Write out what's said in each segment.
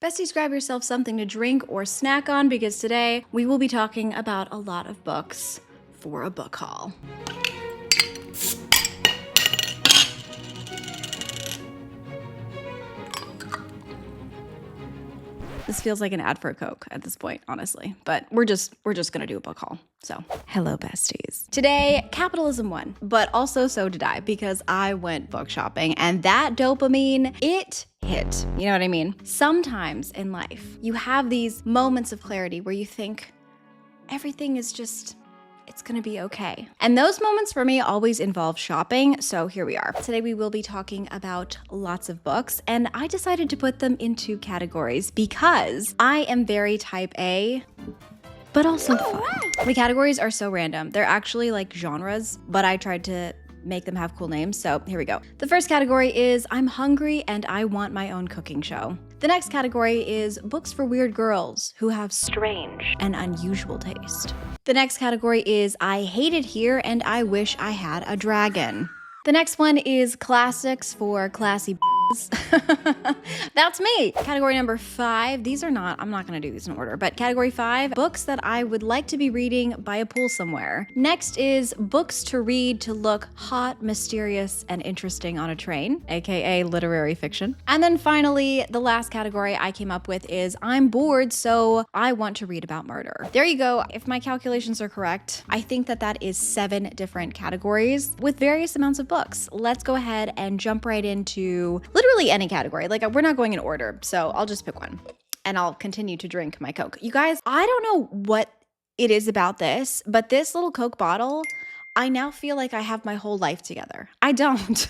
Besties, grab yourself something to drink or snack on because today we will be talking about a lot of books for a book haul. This feels like an ad for a Coke at this point, honestly, but we're just gonna do a book haul. So, hello besties. Today, capitalism won, but also so did I because I went book shopping and that dopamine, it hit. You know what I mean? Sometimes in life, you have these moments of clarity where you think everything is just, it's gonna be okay. And those moments for me always involve shopping, so here we are. Today we will be talking about lots of books, and I decided to put them into categories because I am very type A, but also fun. The categories are so random. They're actually like genres, but I tried to make them have cool names, so here we go. The first category is I'm hungry and I want my own cooking show. The next category is books for weird girls who have strange and unusual taste. The next category is I hate it here and I wish I had a dragon. The next one is classics for classy That's me. Category number 5, these are not, I'm not gonna do these in order, but category 5, books that I would like to be reading by a pool somewhere. Next is books to read to look hot, mysterious, and interesting on a train, aka literary fiction. And then finally, the last category I came up with is I'm bored, so I want to read about murder. There you go. If my calculations are correct, I think that is 7 different categories with various amounts of books. Let's go ahead and jump right into literally any category. Like, we're not going in order, so I'll just pick one and I'll continue to drink my Coke. You guys, I don't know what it is about this, but this little Coke bottle, I now feel like I have my whole life together. I don't,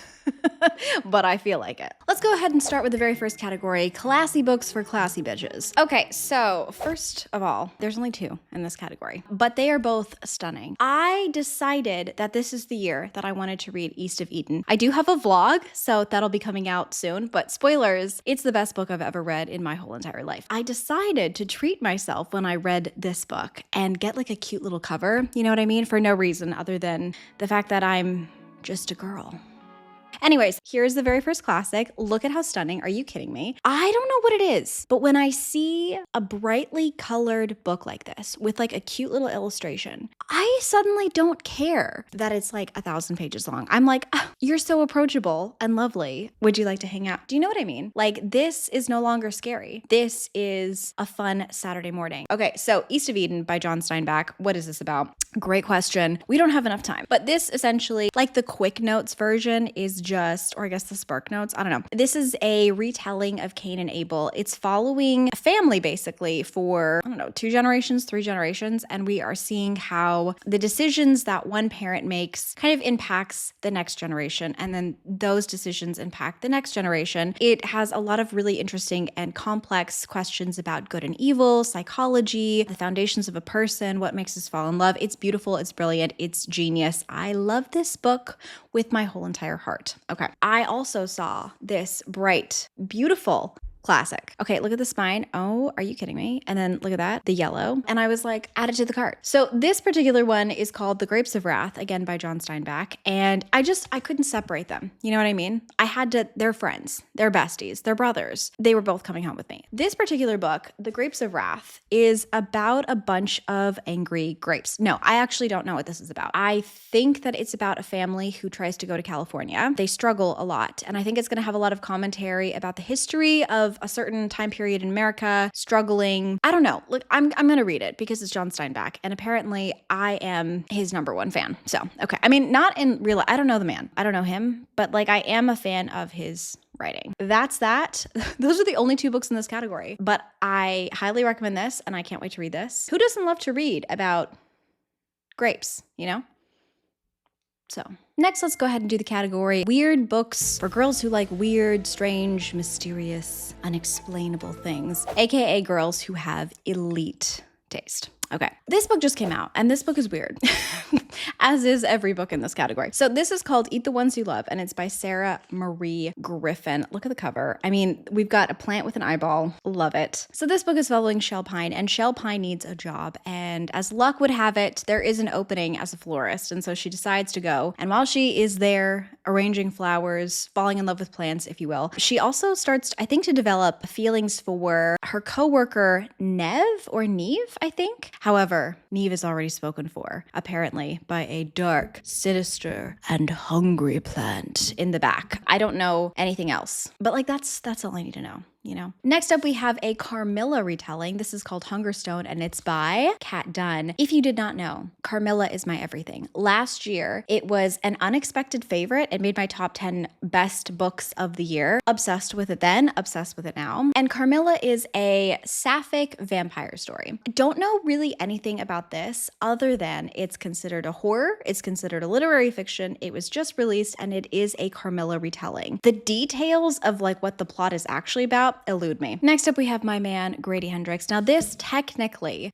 but I feel like it. Let's go ahead and start with the very first category, classy books for classy bitches. Okay, so first of all, there's only 2 in this category, but they are both stunning. I decided that this is the year that I wanted to read East of Eden. I do have a vlog, so that'll be coming out soon, but spoilers, it's the best book I've ever read in my whole entire life. I decided to treat myself when I read this book and get like a cute little cover, you know what I mean? For no reason other than the fact that I'm just a girl. Anyways, here's the very first classic. Look at how stunning. Are you kidding me? I don't know what it is, but when I see a brightly colored book like this with like a cute little illustration, I suddenly don't care that it's like 1,000 pages long. I'm like, oh, you're so approachable and lovely. Would you like to hang out? Do you know what I mean? Like, this is no longer scary. This is a fun Saturday morning. Okay, so East of Eden by John Steinbeck. What is this about? Great question. We don't have enough time, but this essentially, like the Quick Notes version is just, or I guess the Spark Notes, I don't know. This is a retelling of Cain and Abel. It's following a family basically for, I don't know, 2 generations, 3 generations, and we are seeing how the decisions that one parent makes kind of impacts the next generation, and then those decisions impact the next generation. It has a lot of really interesting and complex questions about good and evil, psychology, the foundations of a person, what makes us fall in love. It's beautiful, it's brilliant, it's genius. I love this book with my whole entire heart. Okay, I also saw this bright, beautiful classic. Okay, look at the spine. Oh, are you kidding me? And then look at that, the yellow. And I was like, add it to the cart. So this particular one is called The Grapes of Wrath, again by John Steinbeck. And I couldn't separate them. You know what I mean? They're friends, they're besties, they're brothers. They were both coming home with me. This particular book, The Grapes of Wrath, is about a bunch of angry grapes. No, I actually don't know what this is about. I think that it's about a family who tries to go to California. They struggle a lot. And I think it's going to have a lot of commentary about the history of a certain time period in America, struggling. I don't know. Look, I'm going to read it because it's John Steinbeck. And apparently I am his #1 fan. So, okay. I mean, not in real, I don't know the man. I don't know him, but like I am a fan of his writing. That's that. Those are the only 2 books in this category, but I highly recommend this and I can't wait to read this. Who doesn't love to read about grapes, you know? So next, let's go ahead and do the category weird books for girls who like weird, strange, mysterious, unexplainable things, aka girls who have elite taste. Okay, this book just came out and this book is weird, as is every book in this category. So this is called Eat the Ones You Love and it's by Sarah Marie Griffin. Look at the cover. I mean, we've got a plant with an eyeball. Love it. So this book is following Shell Pine and Shell Pine needs a job. And as luck would have it, there is an opening as a florist. And so she decides to go. And while she is there arranging flowers, falling in love with plants, if you will, she also starts, I think, to develop feelings for her coworker, Neve, I think. However, Neve is already spoken for, apparently, by a dark, sinister, and hungry plant in the back. I don't know anything else, but like that's all I need to know. You know. Next up, we have a Carmilla retelling. This is called Hungerstone, and it's by Kat Dunn. If you did not know, Carmilla is my everything. Last year, it was an unexpected favorite. It made my top 10 best books of the year. Obsessed with it then, obsessed with it now. And Carmilla is a sapphic vampire story. I don't know really anything about this other than it's considered a horror, it's considered a literary fiction, it was just released, and it is a Carmilla retelling. The details of like what the plot is actually about elude me. Next up, we have my man, Grady Hendrix. Now this technically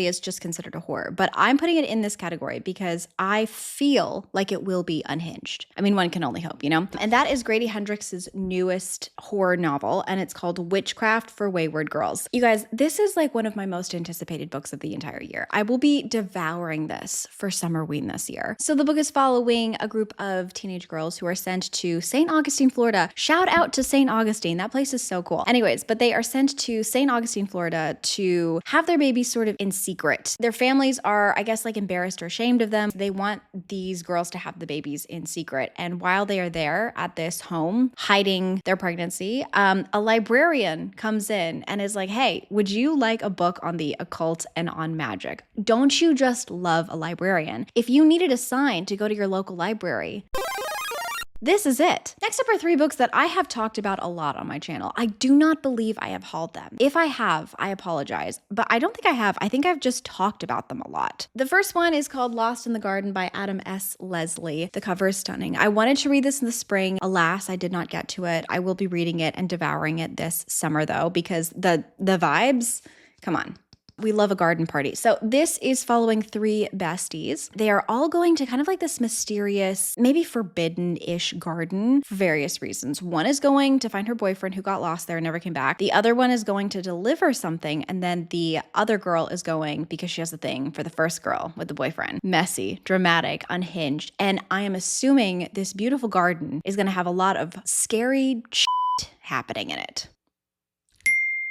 is just considered a horror, but I'm putting it in this category because I feel like it will be unhinged. I mean, one can only hope, you know? And that is Grady Hendrix's newest horror novel, and it's called Witchcraft for Wayward Girls. You guys, this is like one of my most anticipated books of the entire year. I will be devouring this for Summerween this year. So the book is following a group of teenage girls who are sent to St. Augustine, Florida. Shout out to St. Augustine. That place is so cool. Anyways, but they are sent to St. Augustine, Florida to have their babies sort of in secret. Their families are, I guess, like embarrassed or ashamed of them. They want these girls to have the babies in secret. And while they are there at this home hiding their pregnancy, a librarian comes in and is like, hey, would you like a book on the occult and on magic? Don't you just love a librarian? If you needed a sign to go to your local library, this is it. Next up are 3 books that I have talked about a lot on my channel. I do not believe I have hauled them. If I have, I apologize, but I don't think I have. I think I've just talked about them a lot. The first one is called Lost in the Garden by Adam S. Leslie. The cover is stunning. I wanted to read this in the spring. Alas, I did not get to it. I will be reading it and devouring it this summer though, because the vibes, come on. We love a garden party. So this is following 3 besties. They are all going to kind of like this mysterious, maybe forbidden-ish garden for various reasons. One is going to find her boyfriend who got lost there and never came back. The other one is going to deliver something. And then the other girl is going because she has a thing for the first girl with the boyfriend. Messy, dramatic, unhinged. And I am assuming this beautiful garden is going to have a lot of scary shit happening in it.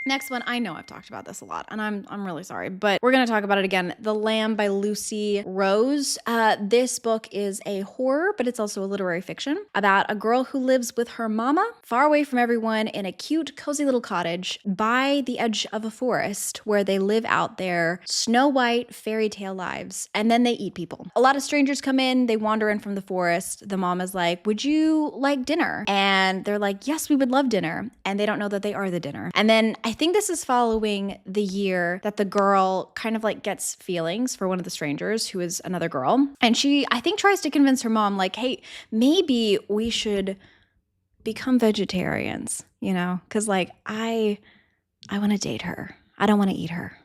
Next one, I know I've talked about this a lot, and I'm really sorry, but we're going to talk about it again. The Lamb by Lucy Rose. This book is a horror, but it's also a literary fiction about a girl who lives with her mama, far away from everyone, in a cute, cozy little cottage by the edge of a forest where they live out their Snow White fairy tale lives, and then they eat people. A lot of strangers come in, they wander in from the forest. The mom is like, would you like dinner? And they're like, yes, we would love dinner. And they don't know that they are the dinner. And then I think this is following the year that the girl kind of like gets feelings for one of the strangers who is another girl. And she, I think, tries to convince her mom like, hey, maybe we should become vegetarians, you know? Cause like, I want to date her. I don't want to eat her.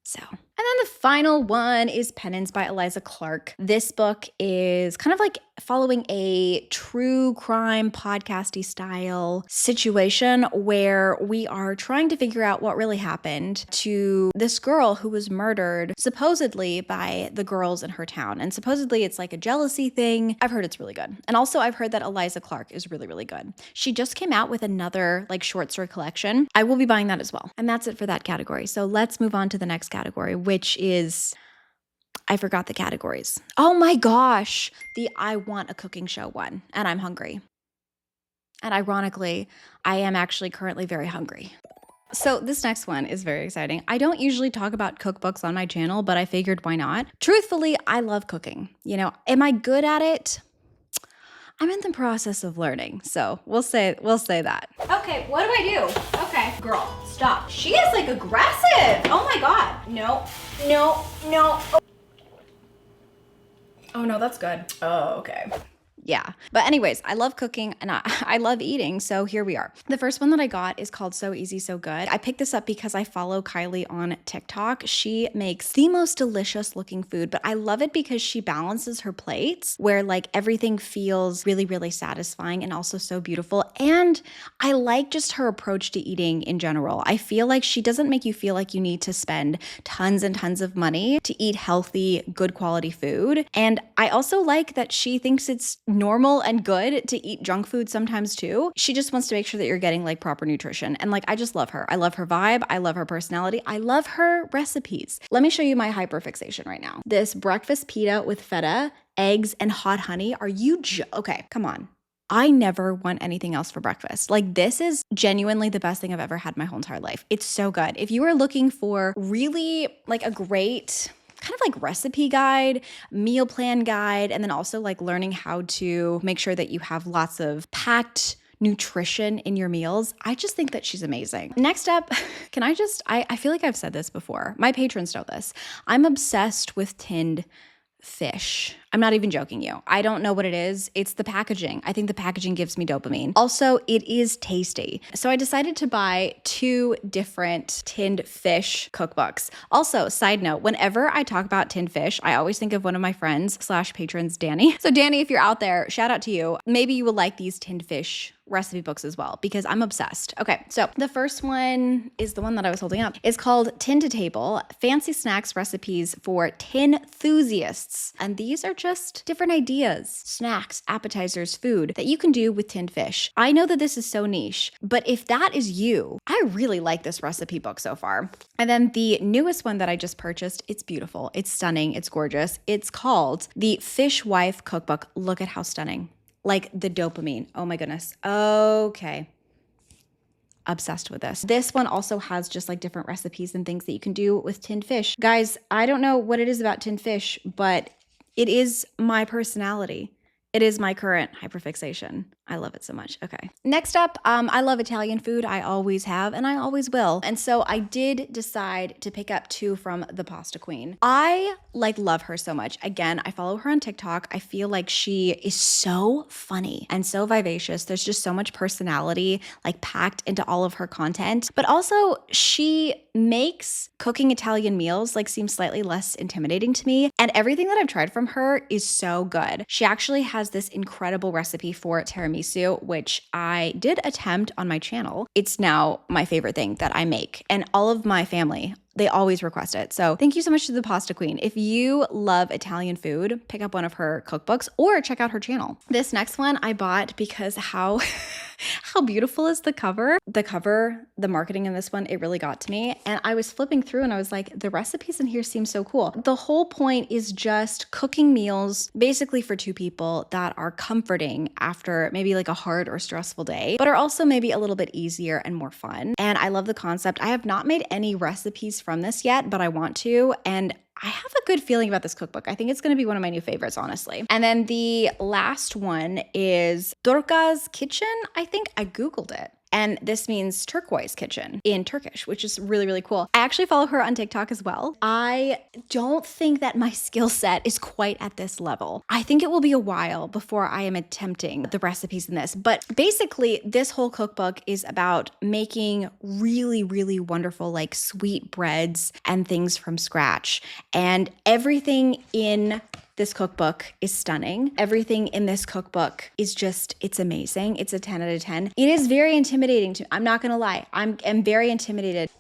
So, and then the final one is Pennance by Eliza Clark. This book is kind of like following a true crime podcasty style situation where we are trying to figure out what really happened to this girl who was murdered supposedly by the girls in her town. And supposedly it's like a jealousy thing. I've heard it's really good. And also I've heard that Eliza Clark is really, really good. She just came out with another like short story collection. I will be buying that as well. And that's it for that category. So let's move on to the next category, which is, I forgot the categories. Oh my gosh, the I want a cooking show one, and I'm hungry. And ironically, I am actually currently very hungry. So this next one is very exciting. I don't usually talk about cookbooks on my channel, but I figured why not? Truthfully, I love cooking. You know, am I good at it? I'm in the process of learning, so we'll say that. Okay, what do I do? Okay, girl, stop. She is like aggressive. Oh my God. No, no, no. Oh no, that's good. Oh, okay. Yeah. But anyways, I love cooking and I love eating. So here we are. The first one that I got is called So Easy, So Good. I picked this up because I follow Kylie on TikTok. She makes the most delicious looking food, but I love it because she balances her plates where like everything feels really, really satisfying and also so beautiful. And I like just her approach to eating in general. I feel like she doesn't make you feel like you need to spend tons and tons of money to eat healthy, good quality food. And I also like that she thinks it's normal and good to eat junk food sometimes too. She just wants to make sure that you're getting like proper nutrition. And like, I just love her. I love her vibe. I love her personality. I love her recipes. Let me show you my hyperfixation right now. This breakfast pita with feta, eggs, and hot honey. Are you okay, come on. I never want anything else for breakfast. Like this is genuinely the best thing I've ever had my whole entire life. It's so good. If you are looking for really like a great kind of like recipe guide, meal plan guide, and then also like learning how to make sure that you have lots of packed nutrition in your meals, I just think that she's amazing. Next up, I feel like I've said this before. My patrons know this. I'm obsessed with tinned fish. I'm not even joking you. I don't know what it is. It's the packaging. I think the packaging gives me dopamine. Also, it is tasty. So I decided to buy 2 different tinned fish cookbooks. Also, side note, whenever I talk about tinned fish, I always think of one of my friends / patrons, Danny. So Danny, if you're out there, shout out to you. Maybe you will like these tinned fish recipe books as well because I'm obsessed. Okay, so the first one is the one that I was holding up. It's called Tin to Table, Fancy Snacks Recipes for Tin Enthusiasts. And these are just different ideas, snacks, appetizers, food that you can do with tinned fish. I know that this is so niche, but if that is you, I really like this recipe book so far. And then the newest one that I just purchased, it's beautiful, it's stunning, it's gorgeous. It's called the Fishwife Cookbook. Look at how stunning. Like the dopamine. Oh my goodness. Okay. Obsessed with this. This one also has just like different recipes and things that you can do with tinned fish. Guys, I don't know what it is about tinned fish, but it is my personality. It is my current hyperfixation. I love it so much. Okay. Next up, I love Italian food. I always have, and I always will. And so I did decide to pick up 2 from the Pasta Queen. I love her so much. Again, I follow her on TikTok. I feel like she is so funny and so vivacious. There's just so much personality packed into all of her content. But also she makes cooking Italian meals seem slightly less intimidating to me. And everything that I've tried from her is so good. She actually has this incredible recipe for tiramisu, which I did attempt on my channel. It's now my favorite thing that I make. And all of my family, they always request it. So thank you so much to the Pasta Queen. If you love Italian food, pick up one of her cookbooks or check out her channel. This next one I bought because how beautiful is the cover? The marketing in this one, it really got to me. And I was flipping through and I was like, the recipes in here seem so cool. The whole point is just cooking meals basically for 2 people that are comforting after maybe a hard or stressful day, but are also maybe a little bit easier and more fun. And I love the concept. I have not made any recipes from this yet, but I want to. And I have a good feeling about this cookbook. I think it's going to be one of my new favorites, honestly. And then the last one is Turkuaz Kitchen. I think I Googled it. And this means turquoise kitchen in Turkish, which is really, really cool. I actually follow her on TikTok as well. I don't think that my skill set is quite at this level. I think it will be a while before I am attempting the recipes in this. But basically, this whole cookbook is about making really, really wonderful, sweet breads and things from scratch. And everything in this cookbook is stunning. Everything in this cookbook is it's amazing. It's a 10 out of 10. It is very intimidating to me. I'm not gonna lie. I'm very intimidated.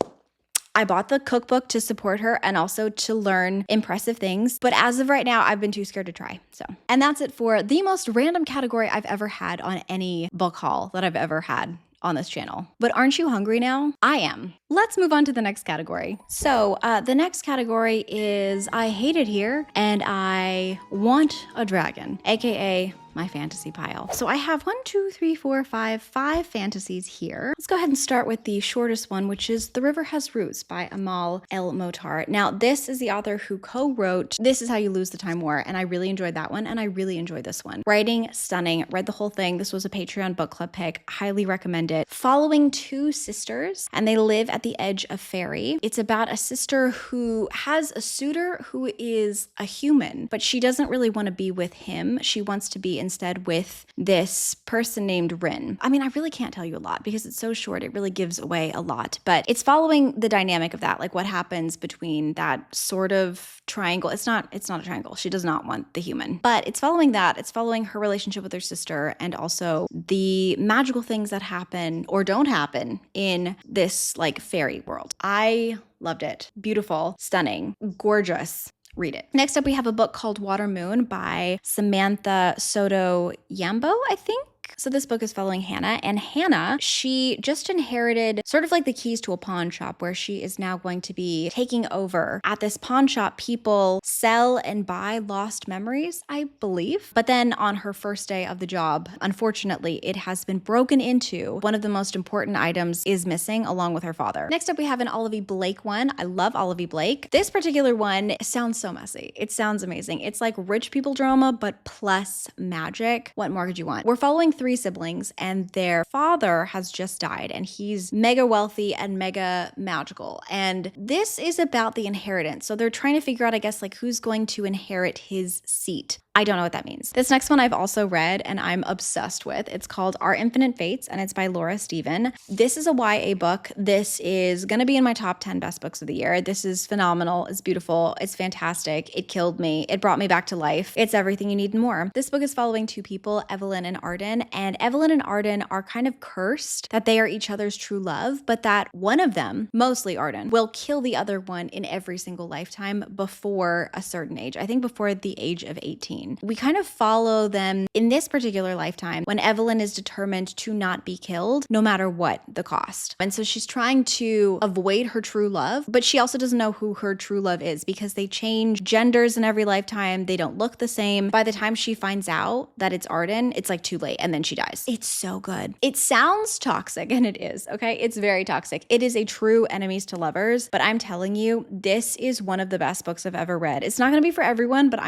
I bought the cookbook to support her and also to learn impressive things. But as of right now, I've been too scared to try. And that's it for the most random category I've ever had on any book haul that I've ever had on this channel. But aren't you hungry now? I am. Let's move on to the next category. So the next category is I hate it here and I want a dragon, AKA my fantasy pile. So I have 5 fantasies here. Let's go ahead and start with the shortest one, which is The River Has Roots by Amal El Motar. Now, this is the author who co-wrote This Is How You Lose the Time War, and I really enjoyed that one, and I really enjoyed this one. Writing, stunning, read the whole thing. This was a Patreon book club pick. Highly recommend it. Following 2 sisters, and they live at the edge of fairy. It's about a sister who has a suitor who is a human, but she doesn't really want to be with him. She wants to be instead with this person named Rin. I mean, I really can't tell you a lot because it's so short. It really gives away a lot, but it's following the dynamic of that, like what happens between that sort of triangle. It's not a triangle. She does not want the human, but it's following that. It's following her relationship with her sister and also the magical things that happen or don't happen in this like fairy world. I loved it. Beautiful, stunning, gorgeous. Read it. Next up, we have a book called Water Moon by Samantha Soto Yambo, I think. So this book is following Hannah, and Hannah, she just inherited sort of like the keys to a pawn shop where she is now going to be taking over. At this pawn shop, people sell and buy lost memories, I believe. But then on her first day of the job, unfortunately, it has been broken into. One of the most important items is missing along with her father. Next up, we have an Olivia Blake one. I love Olivia Blake. This particular one sounds so messy. It sounds amazing. It's like rich people drama, but plus magic. What more could you want? We're following 3 siblings and their father has just died and he's mega wealthy and mega magical. And this is about the inheritance. So they're trying to figure out, I guess, like who's going to inherit his seat. I don't know what that means. This next one I've also read and I'm obsessed with. It's called Our Infinite Fates and it's by Laura Stephen. This is a YA book. This is going to be in my top 10 best books of the year. This is phenomenal. It's beautiful. It's fantastic. It killed me. It brought me back to life. It's everything you need and more. This book is following 2 people, Evelyn and Arden, and Evelyn and Arden are kind of cursed that they are each other's true love, but that one of them, mostly Arden, will kill the other one in every single lifetime before a certain age. I think before the age of 18. We kind of follow them in this particular lifetime when Evelyn is determined to not be killed no matter what the cost. And so she's trying to avoid her true love, but she also doesn't know who her true love is because they change genders in every lifetime. They don't look the same. By the time she finds out that it's Arden, it's like too late and then she dies. It's so good. It sounds toxic and it is, okay? It's very toxic. It is a true enemies to lovers, but I'm telling you, this is one of the best books I've ever read. It's not going to be for everyone, but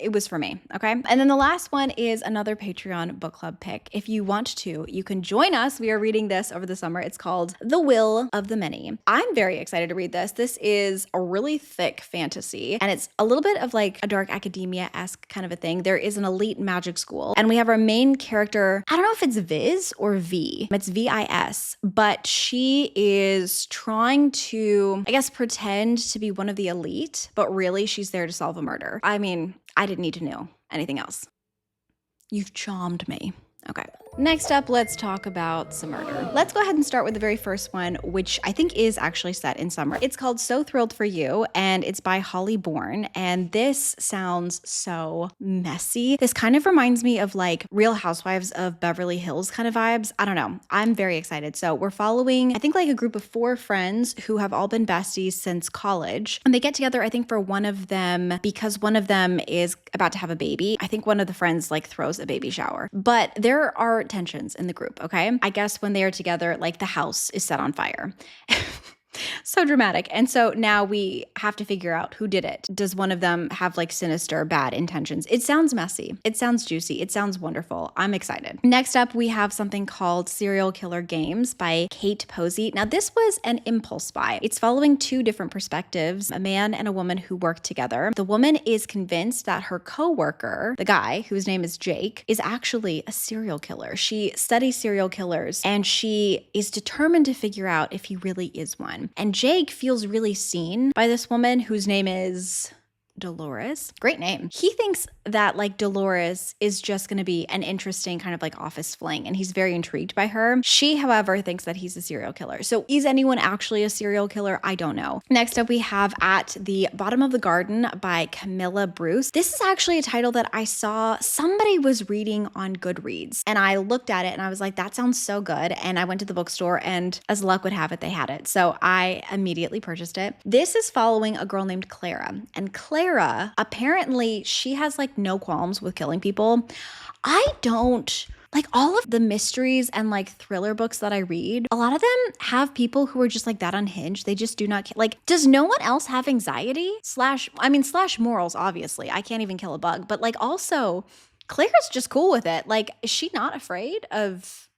it was for me. Okay. And then the last one is another Patreon book club pick. If you want to, you can join us. We are reading this over the summer. It's called The Will of the Many. I'm very excited to read this. This is a really thick fantasy and it's a little bit of like a dark academia-esque kind of a thing. There is an elite magic school and we have our main character. I don't know if it's Viz or V. It's VIS, but she is trying to, I guess, pretend to be one of the elite, but really she's there to solve a murder. I mean, I didn't need to know anything else. You've charmed me. Okay. Next up, let's talk about some murder. Let's go ahead and start with the very first one, which I think is actually set in summer. It's called So Thrilled for You, and it's by Holly Bourne. And this sounds so messy. This kind of reminds me of like Real Housewives of Beverly Hills kind of vibes. I don't know. I'm very excited. So we're following, I think, like a group of 4 friends who have all been besties since college. And they get together, I think, for one of them because one of them is about to have a baby. I think one of the friends like throws a baby shower. But there are tensions in the group, okay? I guess when they are together, like the house is set on fire. So dramatic. And so now we have to figure out who did it. Does one of them have like sinister, bad intentions? It sounds messy. It sounds juicy. It sounds wonderful. I'm excited. Next up, we have something called Serial Killer Games by Kate Posey. Now, this was an impulse buy. It's following 2 different perspectives, a man and a woman who work together. The woman is convinced that her coworker, the guy whose name is Jake, is actually a serial killer. She studies serial killers and she is determined to figure out if he really is one. And Jake feels really seen by this woman whose name is Dolores. Great name. He thinks that like Dolores is just going to be an interesting kind of like office fling and he's very intrigued by her. She, however, thinks that he's a serial killer. So is anyone actually a serial killer? I don't know. Next up, we have At the Bottom of the Garden by Camilla Bruce. This is actually a title that I saw somebody was reading on Goodreads and I looked at it and I was like, that sounds so good. And I went to the bookstore and as luck would have it, they had it. So I immediately purchased it. This is following a girl named Clara, and Clara, apparently she has like no qualms with killing people. I don't. Like all of the mysteries and like thriller books that I read, a lot of them have people who are just like that unhinged. They just do not like, does no one else have anxiety? Slash morals, obviously. I can't even kill a bug, but like also Claire's just cool with it. Like, is she not afraid of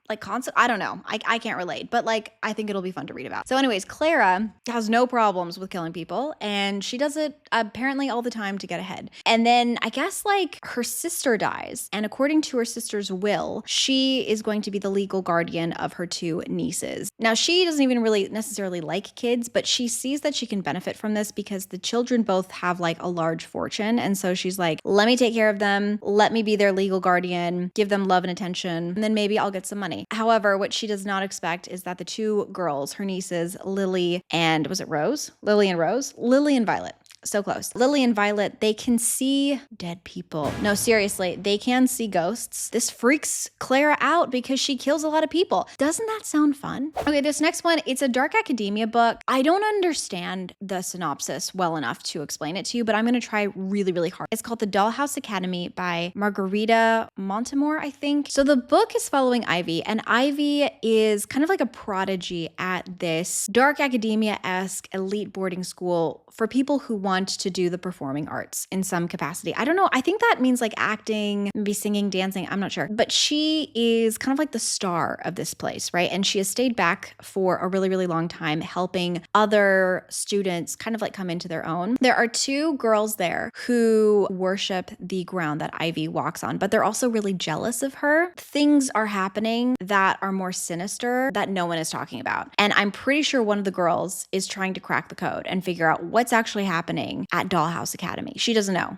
like concept. I don't know. I can't relate, but like I think it'll be fun to read about. So anyways, Clara has no problems with killing people, and she does it apparently all the time to get ahead. And then I guess like her sister dies, and according to her sister's will, she is going to be the legal guardian of her two nieces. Now she doesn't even really necessarily like kids, but she sees that she can benefit from this because the children both have like a large fortune, and so she's like, let me take care of them, let me be their legal guardian, give them love and attention, and then maybe I'll get some money. However, what she does not expect is that the two girls, her nieces, Lily and was it Rose? Lily and Rose? Lily and Violet. So close. Lily and Violet, they can see dead people. No, seriously, they can see ghosts. This freaks Clara out because she kills a lot of people. Doesn't that sound fun? Okay, this next one, it's a dark academia book. I don't understand the synopsis well enough to explain it to you, but I'm going to try really, really hard. It's called The Dollhouse Academy by Margarita Montemore, I think. So the book is following Ivy, and Ivy is kind of like a prodigy at this dark academia-esque elite boarding school for people who want to do the performing arts in some capacity. I don't know. I think that means like acting, maybe singing, dancing. I'm not sure. But she is kind of like the star of this place, right? And she has stayed back for a really, really long time, helping other students kind of like come into their own. There are two girls there who worship the ground that Ivy walks on, but they're also really jealous of her. Things are happening that are more sinister that no one is talking about. And I'm pretty sure one of the girls is trying to crack the code and figure out what's actually happening at Dollhouse Academy. She doesn't know.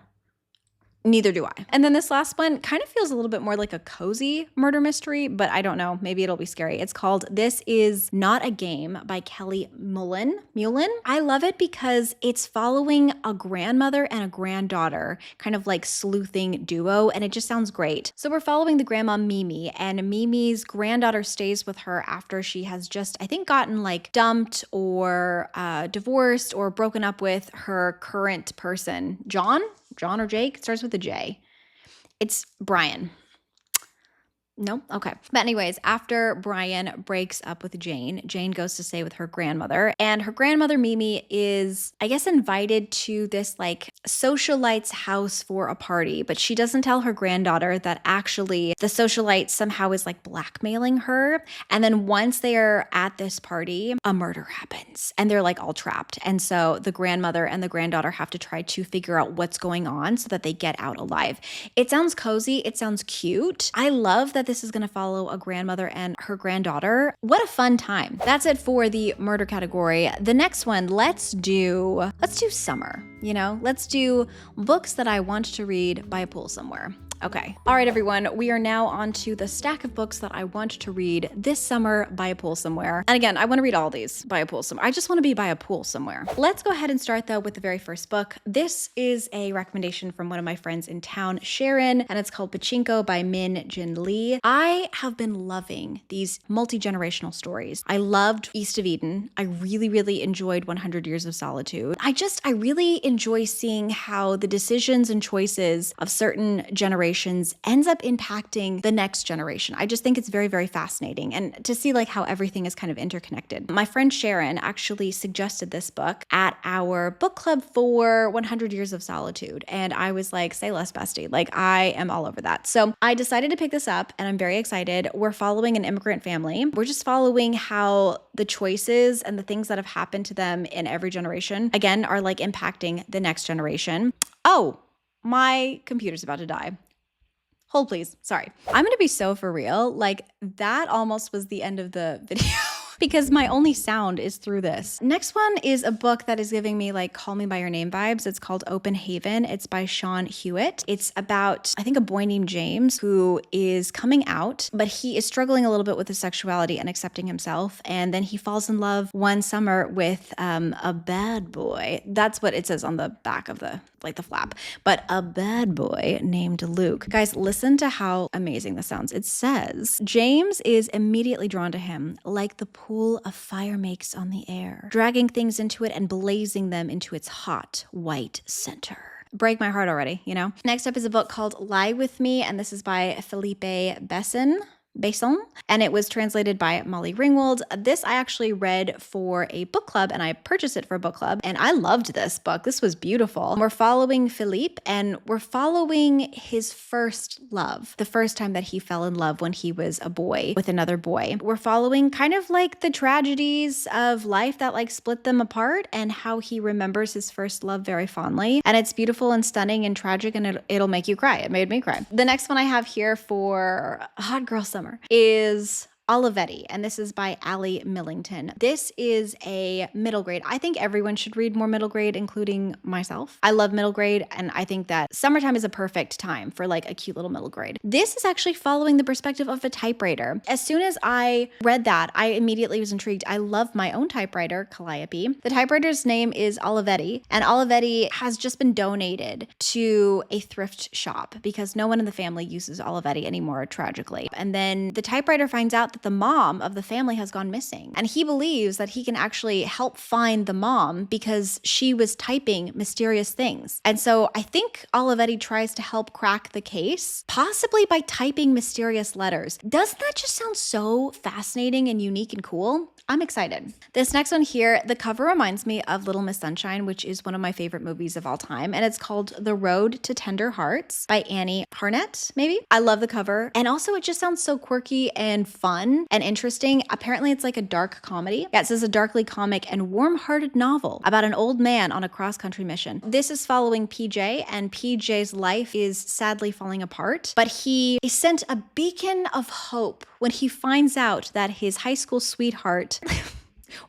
Neither do I. And then this last one kind of feels a little bit more like a cozy murder mystery, but I don't know. Maybe it'll be scary. It's called This Is Not a Game by Kelly Mullen. I love it because it's following a grandmother and a granddaughter, kind of like sleuthing duo, and it just sounds great. So we're following the grandma Mimi, and Mimi's granddaughter stays with her after she has just, I think, gotten like dumped or divorced or broken up with her current person, John or Jake? It starts with a J. It's Brian. No? Okay. But anyways, after Brian breaks up with Jane, Jane goes to stay with her grandmother. And her grandmother, Mimi, is, I guess, invited to this like socialite's house for a party. But she doesn't tell her granddaughter that actually the socialite somehow is like blackmailing her. And then once they are at this party, a murder happens and they're like all trapped. And so the grandmother and the granddaughter have to try to figure out what's going on so that they get out alive. It sounds cozy. It sounds cute. I love that this is going to follow a grandmother and her granddaughter. What a fun time. That's it for the murder category. The next one, let's do summer, let's do books that I want to read by a pool somewhere. Okay. All right, everyone. We are now on to the stack of books that I want to read this summer by a pool somewhere. And again, I want to read all these by a pool somewhere. I just want to be by a pool somewhere. Let's go ahead and start though with the very first book. This is a recommendation from one of my friends in town, Sharon, and it's called Pachinko by Min Jin Lee. I have been loving these multi-generational stories. I loved East of Eden. I really, really enjoyed 100 Years of Solitude. I really enjoy seeing how the decisions and choices of certain generations ends up impacting the next generation. I just think it's very, very fascinating, and to see like how everything is kind of interconnected. My friend Sharon actually suggested this book at our book club for 100 Years of Solitude, and I was like, say less, bestie. Like, I am all over that. So I decided to pick this up, and I'm very excited. We're following an immigrant family. We're just following how the choices and the things that have happened to them in every generation, again, are like impacting the next generation. Oh, my computer's about to die. Hold please. Sorry. I'm going to be so for real. Like, that almost was the end of the video. Because my only sound is through this. Next one is a book that is giving me like Call Me By Your Name vibes. It's called Open Haven. It's by Sean Hewitt. It's about, I think, a boy named James who is coming out, but he is struggling a little bit with his sexuality and accepting himself. And then he falls in love one summer with a bad boy. That's what it says on the back of the flap. But a bad boy named Luke. Guys, listen to how amazing this sounds. It says, James is immediately drawn to him like the pool of fire makes on the air, dragging things into it and blazing them into its hot, white center. Break my heart already, Next up is a book called Lie With Me, and this is by Felipe Besson. Besson, and it was translated by Molly Ringwald. This I actually read for a book club, and I purchased it for a book club, and I loved this book. This was beautiful. We're following Philippe, and we're following his first love, the first time that he fell in love when he was a boy with another boy. We're following kind of like the tragedies of life that like split them apart and how he remembers his first love very fondly. And it's beautiful and stunning and tragic, and it'll make you cry. It made me cry. The next one I have here for Hot Girl Summer is Olivetti, and this is by Allie Millington. This is a middle grade. I think everyone should read more middle grade, including myself. I love middle grade, and I think that summertime is a perfect time for like a cute little middle grade. This is actually following the perspective of a typewriter. As soon as I read that, I immediately was intrigued. I love my own typewriter, Calliope. The typewriter's name is Olivetti, and Olivetti has just been donated to a thrift shop because no one in the family uses Olivetti anymore, tragically. And then the typewriter finds out that the mom of the family has gone missing. And he believes that he can actually help find the mom because she was typing mysterious things. And so I think Olivetti tries to help crack the case, possibly by typing mysterious letters. Doesn't that just sound so fascinating and unique and cool? I'm excited. This next one here, the cover reminds me of Little Miss Sunshine, which is one of my favorite movies of all time. And it's called The Road to Tender Hearts by Annie Harnett, maybe. I love the cover. And also it just sounds so quirky and fun and interesting. Apparently it's like a dark comedy. Yeah, it says a darkly comic and warm-hearted novel about an old man on a cross-country mission. This is following PJ, and PJ's life is sadly falling apart, but he is sent a beacon of hope when he finds out that his high school sweetheart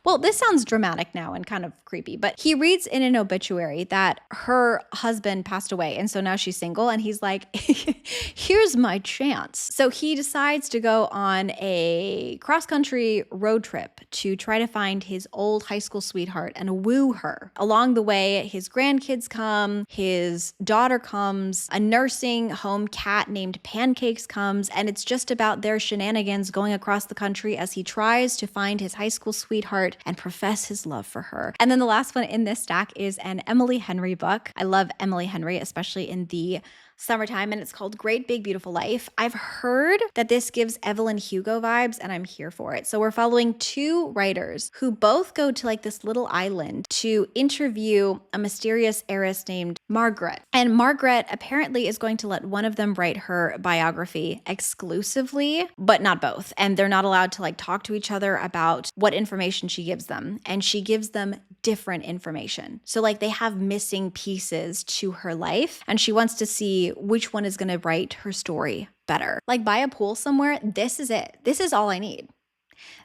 well, this sounds dramatic now and kind of creepy, but he reads in an obituary that her husband passed away, and so now she's single, and he's like, here's my chance. So he decides to go on a cross-country road trip to try to find his old high school sweetheart and woo her. Along the way, his grandkids come, his daughter comes, a nursing home cat named Pancakes comes, and it's just about their shenanigans going across the country as he tries to find his high school sweetheart and profess his love for her. And then the last one in this stack is an Emily Henry book. I love Emily Henry, especially in the summertime, and it's called Great Big Beautiful Life. I've heard that this gives Evelyn Hugo vibes, and I'm here for it. So we're following two writers who both go to like this little island to interview a mysterious heiress named Margaret. And Margaret apparently is going to let one of them write her biography exclusively, but not both. And they're not allowed to like talk to each other about what information she gives them. And she gives them different information. So like they have missing pieces to her life, and she wants to see which one is going to write her story better. Like by a pool somewhere, this is it. This is all I need.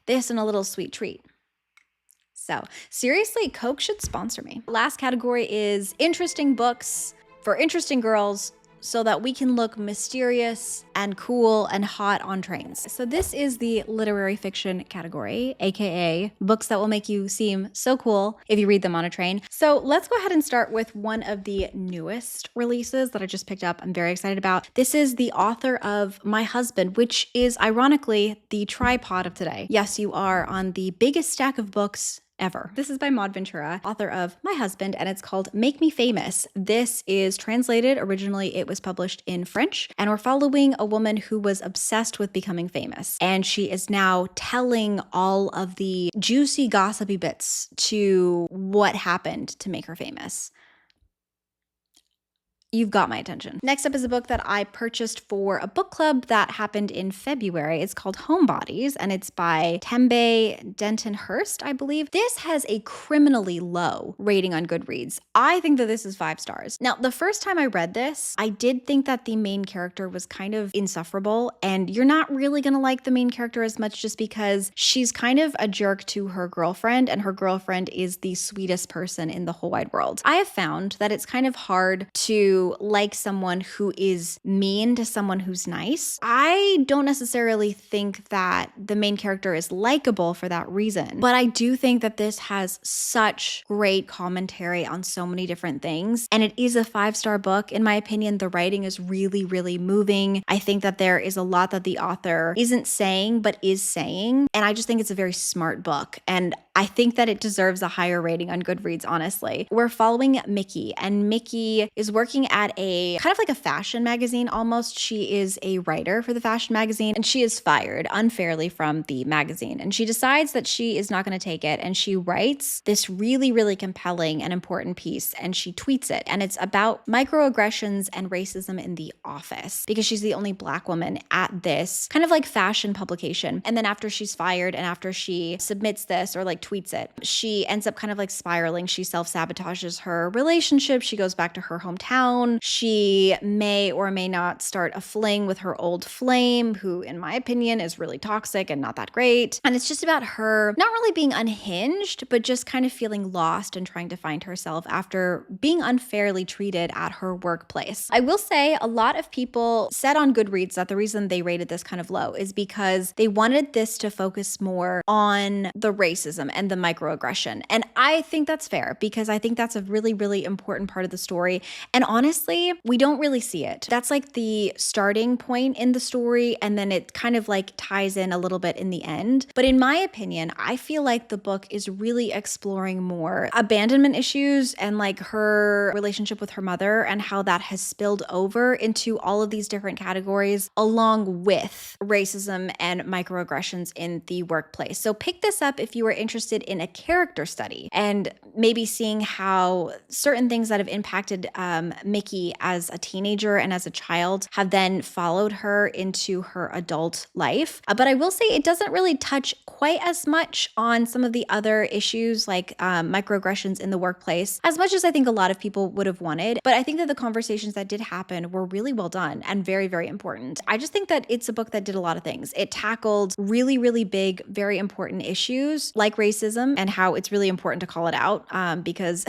This and a little sweet treat. So seriously, Coke should sponsor me. Last category is interesting books for interesting girls so that we can look mysterious and cool and hot on trains. So this is the literary fiction category, aka books that will make you seem so cool if you read them on a train. So let's go ahead and start with one of the newest releases that I just picked up. I'm very excited about. This is the author of My Husband, which is ironically the tripod of today. Yes, you are on the biggest stack of books ever. This is by Maud Ventura, author of My Husband, and it's called Make Me Famous. This is translated. Originally, it was published in French, and we're following a woman who was obsessed with becoming famous. And she is now telling all of the juicy, gossipy bits to what happened to make her famous. You've got my attention. Next up is a book that I purchased for a book club that happened in February. It's called Homebodies, and it's by Tembe Denton Hurst, I believe. This has a criminally low rating on Goodreads. I think that this is 5 stars. Now, the first time I read this, I did think that the main character was kind of insufferable, and you're not really gonna like the main character as much just because she's kind of a jerk to her girlfriend, and her girlfriend is the sweetest person in the whole wide world. I have found that it's kind of hard to like someone who is mean to someone who's nice. I don't necessarily think that the main character is likable for that reason, but I do think that this has such great commentary on so many different things, and it is a 5-star book. In my opinion, the writing is really, really moving. I think that there is a lot that the author isn't saying, but is saying, and I just think it's a very smart book, and I think that it deserves a higher rating on Goodreads, honestly. We're following Mickey, and Mickey is working at a kind of like a fashion magazine almost. She is a writer for the fashion magazine, and she is fired unfairly from the magazine. And she decides that she is not going to take it. And she writes this really, really compelling and important piece, and she tweets it. And it's about microaggressions and racism in the office, because she's the only Black woman at this kind of like fashion publication. And then after she's fired and after she submits this or like tweets it, she ends up kind of like spiraling. She self-sabotages her relationship. She goes back to her hometown. She may or may not start a fling with her old flame, who in my opinion is really toxic and not that great. And it's just about her not really being unhinged, but just kind of feeling lost and trying to find herself after being unfairly treated at her workplace. I will say a lot of people said on Goodreads that the reason they rated this kind of low is because they wanted this to focus more on the racism and the microaggression. And I think that's fair, because I think that's a really, really important part of the story. And honestly, we don't really see it. That's like the starting point in the story, and then it kind of like ties in a little bit in the end. But in my opinion, I feel like the book is really exploring more abandonment issues and like her relationship with her mother and how that has spilled over into all of these different categories, along with racism and microaggressions in the workplace. So pick this up if you are interested in a character study and maybe seeing how certain things that have impacted Mickey as a teenager and as a child have then followed her into her adult life. But I will say it doesn't really touch quite as much on some of the other issues like microaggressions in the workplace, as much as I think a lot of people would have wanted. But I think that the conversations that did happen were really well done and very, very important. I just think that it's a book that did a lot of things. It tackled really, really big, very important issues like racism and how it's really important to call it out because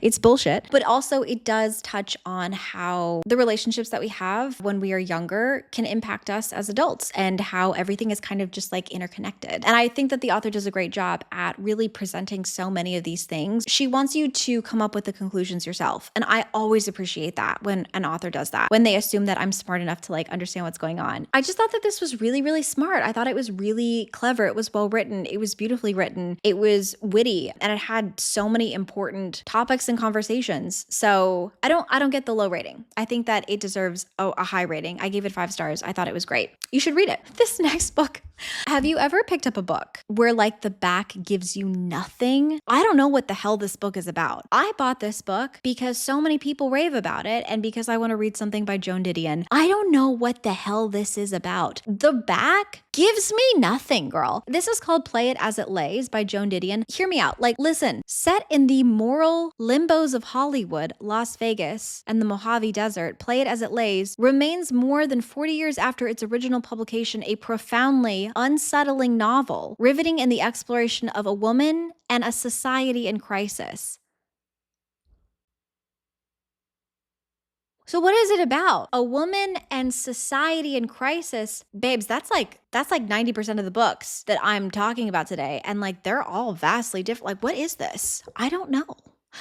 it's bullshit. But also it does touch on how the relationships that we have when we are younger can impact us as adults and how everything is kind of just like interconnected. And I think that the author does a great job at really presenting so many of these things. She wants you to come up with the conclusions yourself. And I always appreciate that when an author does that, when they assume that I'm smart enough to like understand what's going on. I just thought that this was really, really smart. I thought it was really clever. It was well written. It was beautifully written. It was witty, and it had so many important topics and conversations. So I don't get the low rating. I think that it deserves a high rating. I gave it 5 stars. I thought it was great. You should read it. This next book. Have you ever picked up a book where like the back gives you nothing? I don't know what the hell this book is about. I bought this book because so many people rave about it and because I want to read something by Joan Didion. I don't know what the hell this is about. The back gives me nothing, girl. This is called Play It As It Lays by Joan Didion. Hear me out. Like, listen, set in the moral limbos of Hollywood, Las Vegas, and the Mojave Desert, Play It As It Lays remains more than 40 years after its original publication a profoundly unsettling novel, riveting in the exploration of a woman and a society in crisis. So what is it about? A woman and society in crisis. Babes, that's like 90% of the books that I'm talking about today. And like, they're all vastly different. Like, what is this? I don't know,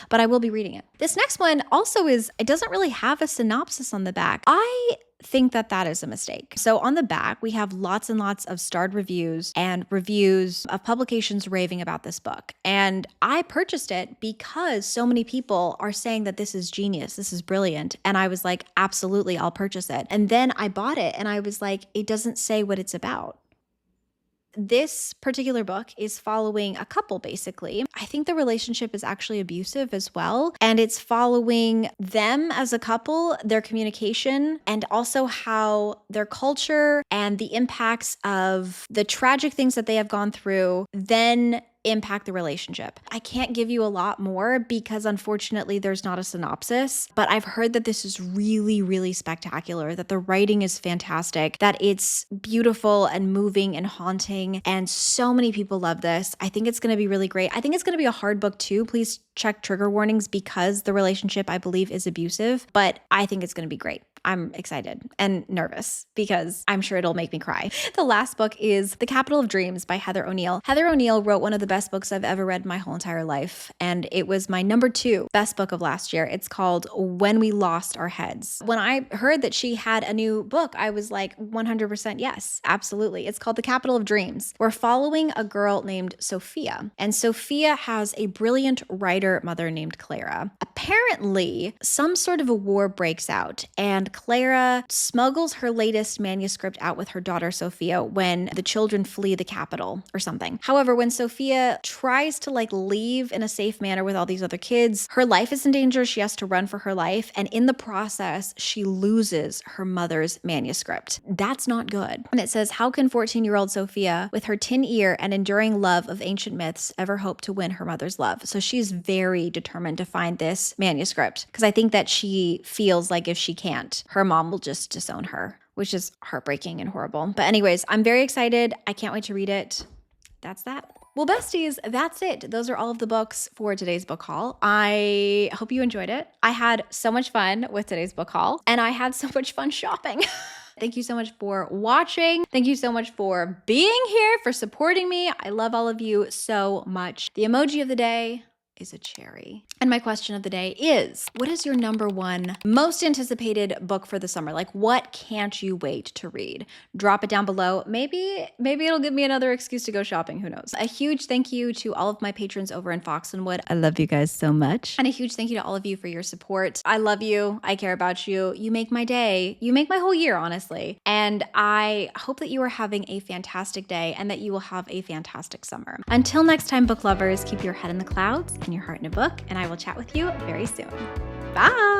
but I will be reading it. This next one also it doesn't really have a synopsis on the back. I think that is a mistake. So on the back, we have lots and lots of starred reviews and reviews of publications raving about this book. And I purchased it because so many people are saying that this is genius, this is brilliant. And I was like, absolutely, I'll purchase it. And then I bought it and I was like, it doesn't say what it's about. This particular book is following a couple, basically. I think the relationship is actually abusive as well. And it's following them as a couple, their communication, and also how their culture and the impacts of the tragic things that they have gone through then impact the relationship. I can't give you a lot more because unfortunately there's not a synopsis, but I've heard that this is really, really spectacular, that the writing is fantastic, that it's beautiful and moving and haunting, and so many people love this. I think it's going to be really great. I think it's going to be a hard book too. Please check trigger warnings because the relationship, I believe, is abusive, but I think it's going to be great. I'm excited and nervous because I'm sure it'll make me cry. The last book is The Capital of Dreams by Heather O'Neill. Heather O'Neill wrote one of the best books I've ever read in my whole entire life, and it was my number 2 best book of last year. It's called When We Lost Our Heads. When I heard that she had a new book, I was like 100% yes, absolutely. It's called The Capital of Dreams. We're following a girl named Sophia, and Sophia has a brilliant writer mother named Clara. Apparently, some sort of a war breaks out, and Clara smuggles her latest manuscript out with her daughter Sophia when the children flee the capital or something. However, when Sophia tries to leave in a safe manner with all these other kids, her life is in danger. She has to run for her life, and in the process, she loses her mother's manuscript. That's not good. And it says, how can 14-year-old Sophia, with her tin ear and enduring love of ancient myths, ever hope to win her mother's love? So she's very determined to find this manuscript, because I think that she feels like if she can't, her mom will just disown her, which is heartbreaking and horrible. But anyways, I'm very excited. I can't wait to read it. That's that. Well, besties, that's it. Those are all of the books for today's book haul. I hope you enjoyed it. I had so much fun with today's book haul, and I had so much fun shopping. Thank you so much for watching. Thank you so much for being here, for supporting me. I love all of you so much. The emoji of the day is a cherry. And my question of the day is, what is your number one most anticipated book for the summer? What can't you wait to read? Drop it down below. Maybe it'll give me another excuse to go shopping. Who knows? A huge thank you to all of my patrons over in Foxenwood. I love you guys so much. And a huge thank you to all of you for your support. I love you. I care about you. You make my day. You make my whole year, honestly. And I hope that you are having a fantastic day and that you will have a fantastic summer. Until next time, book lovers, keep your head in the clouds and your heart in a book, and I will chat with you very soon. Bye!